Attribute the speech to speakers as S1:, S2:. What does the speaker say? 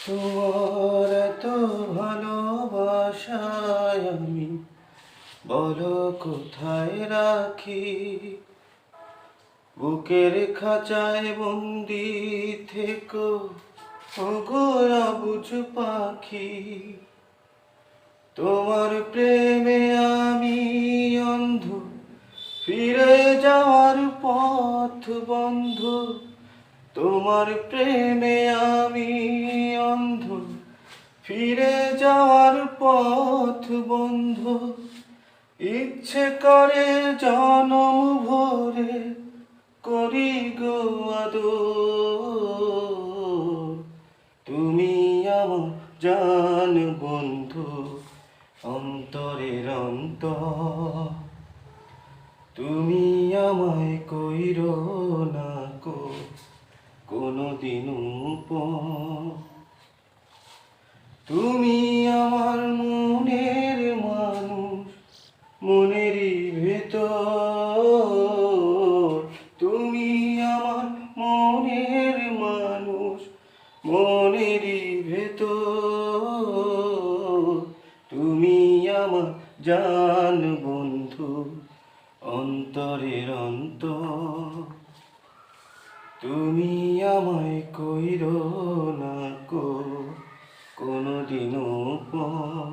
S1: তোমার এত ভালোবাসায় আমি বলো কোথায় রাখি। বুকের খাঁচায় বন্দি থেকো ওগো অবুঝ পাখি। তোমার প্রেমে আমি অন্ধ, ফিরে যাওয়ার পথ বন্ধ। তোমার প্রেমে আমি অন্ধ, ফিরে যাওয়ার পথ বন্ধ। ইচ্ছে করে জনম ভরে করি গো আদর। তুমি আমার জান বন্ধু, অন্তরের অন্তর। তুমি আমায় কইরো না কো কোনদিন উপর। তুমি আমার মনের মানুষ, মনেরই ভেতর। তুমি আমার মনের মানুষ, মনেরই ভেতর। তুমি আমার জান বন্ধু, অন্তরের অন্তর। তুমি আমায় কইরো না কো কোনদিন উপর।